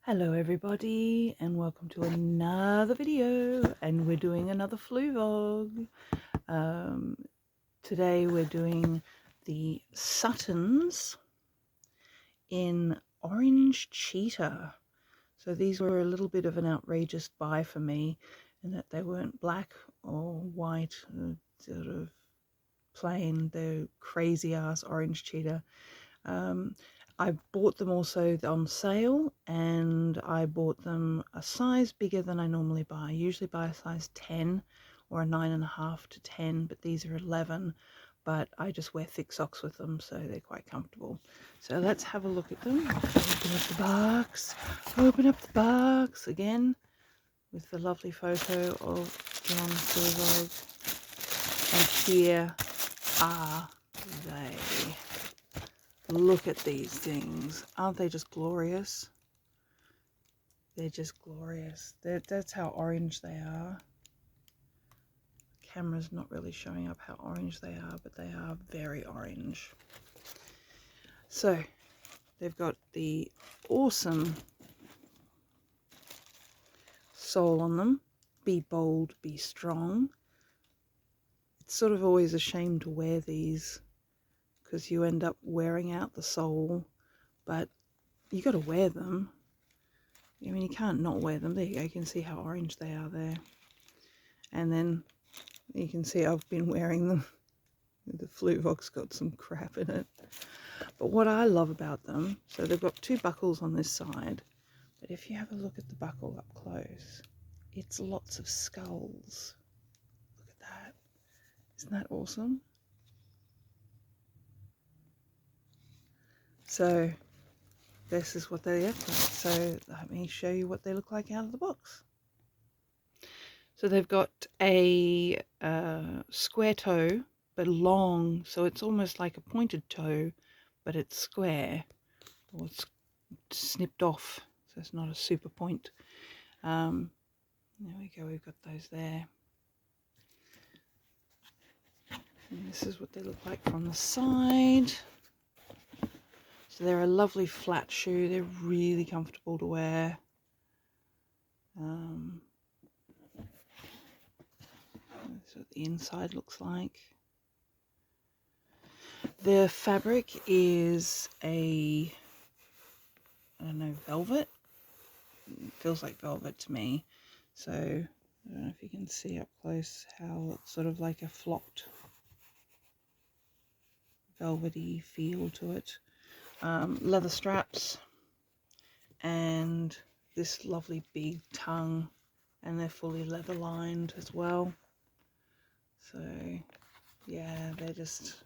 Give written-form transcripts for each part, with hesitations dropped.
Hello everybody and welcome to another video, and we're doing another Fluevog. Today we're doing the Suttons in orange cheetah. So these were a little bit of an outrageous buy for me in that they weren't black or white, sort of plain. They're crazy ass orange cheetah. I bought them also on sale, and I bought them a size bigger than I normally buy. I usually buy a size 10 or a 9.5 to 10, but these are 11. But I just wear thick socks with them, so they're quite comfortable. So let's have a look at them. Open up the box. Open up the box again with the lovely photo of John Fluevog. And here are they. Look at these things. Aren't they just glorious? They're just glorious. That's how orange they are. The camera's not really showing up how orange they are, but they are very orange. So they've got the awesome sole on them. Be bold, be strong. It's sort of always a shame to wear these because you end up wearing out the sole, but you got to wear them. I mean, you can't not wear them. There you go. You can see how orange they are there. And then you can see I've been wearing them. The Fluevog's got some crap in it. But what I love about them, so they've got two buckles on this side. But if you have a look at the buckle up close, it's lots of skulls. Look at that. Isn't that awesome? So this is what they look like. So let me show you what they look like out of the box. So they've got a square toe, but long, so it's almost like a pointed toe, but it's square, or it's snipped off, so it's not a super point. There we go, we've got those there. And this is what they look like from the side. So they're a lovely flat shoe. They're really comfortable to wear. That's what the inside looks like. The fabric is I don't know, velvet. It feels like velvet to me. So I don't know if you can see up close how it's sort of like a flocked velvety feel to it. Leather straps and this lovely big tongue, and they're fully leather lined as well. So yeah, they're just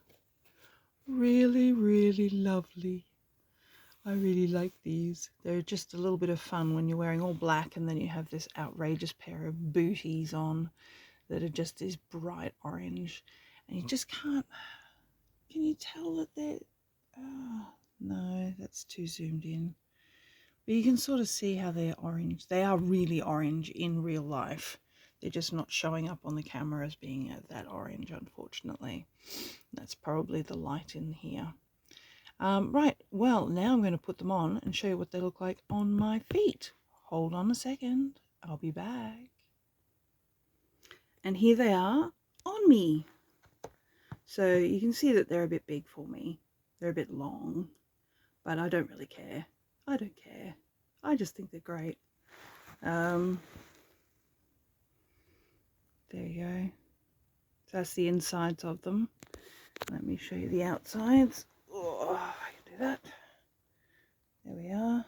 really, really lovely. I really like these. They're just a little bit of fun when you're wearing all black and then you have this outrageous pair of booties on that are just this bright orange, and you just can't, can you tell that they're, oh no, that's too zoomed in, but you can sort of see how they're orange. They are really orange in real life. They're just not showing up on the camera as being that orange, unfortunately. That's probably the light in here. Right, well, now I'm going to put them on and show you what they look like on my feet. Hold on a second, I'll be back. And here they are on me. So you can see that they're a bit big for me. They're a bit long, but I don't really care. I don't care. I just think they're great. There you go. So that's the insides of them. Let me show you the outsides. Oh, I can do that. There we are.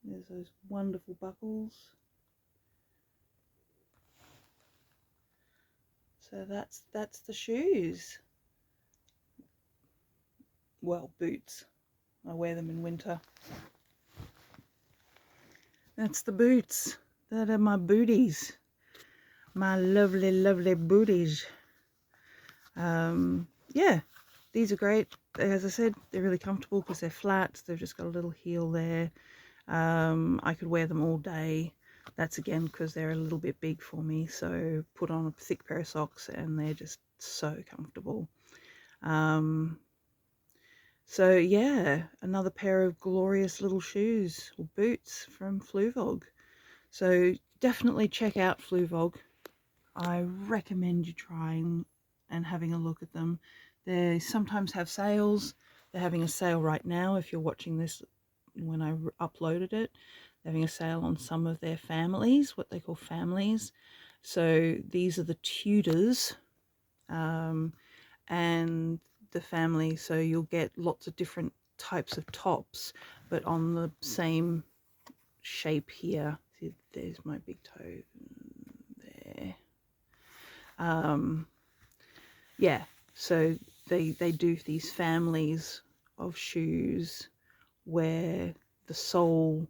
There's those wonderful buckles. So that's the shoes. Well, boots. I wear them in winter. That's the boots. That are my booties. My lovely, lovely booties. Yeah, these are great. As I said, they're really comfortable because they're flat. They've just got a little heel there. I could wear them all day. That's again because they're a little bit big for me, so put on a thick pair of socks and they're just so comfortable. So yeah, another pair of glorious little shoes or boots from Fluevog. So definitely check out Fluevog. I recommend you trying and having a look at them. They sometimes have sales. They're having a sale right now if you're watching this when I uploaded it. They're having a sale on some of their families, what they call families. So these are the Tudors, and the family, so you'll get lots of different types of tops, but on the same shape here. See, there's my big toe there. Yeah, so they do these families of shoes where the sole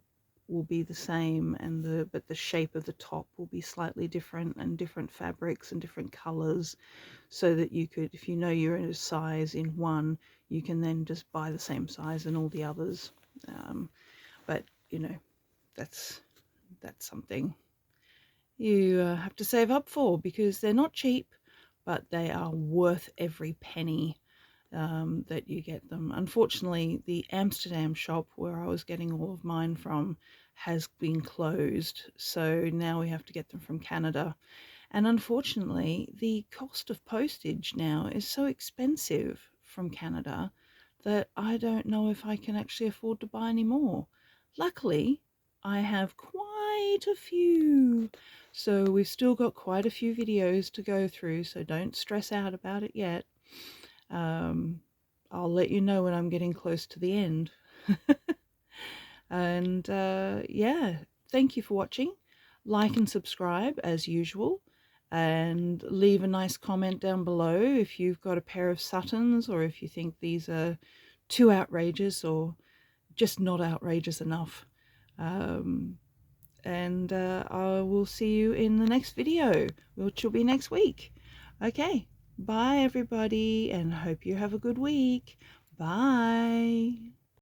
will be the same and but the shape of the top will be slightly different, and different fabrics and different colors, so that you could, if you know you're in a size in one, you can then just buy the same size in all the others. But you know, that's something you have to save up for, because they're not cheap, but they are worth every penny that you get them. Unfortunately, the Amsterdam shop where I was getting all of mine from has been closed, so now we have to get them from Canada. And unfortunately, the cost of postage now is so expensive from Canada that I don't know if I can actually afford to buy any more. Luckily, I have quite a few, so we've still got quite a few videos to go through, so don't stress out about it yet. I'll let you know when I'm getting close to the end. And yeah, thank you for watching. Like and subscribe as usual, and leave a nice comment down below if you've got a pair of Suttons, or if you think these are too outrageous or just not outrageous enough. And I will see you in the next video, which will be next week. Okay, bye everybody, and hope you have a good week. Bye.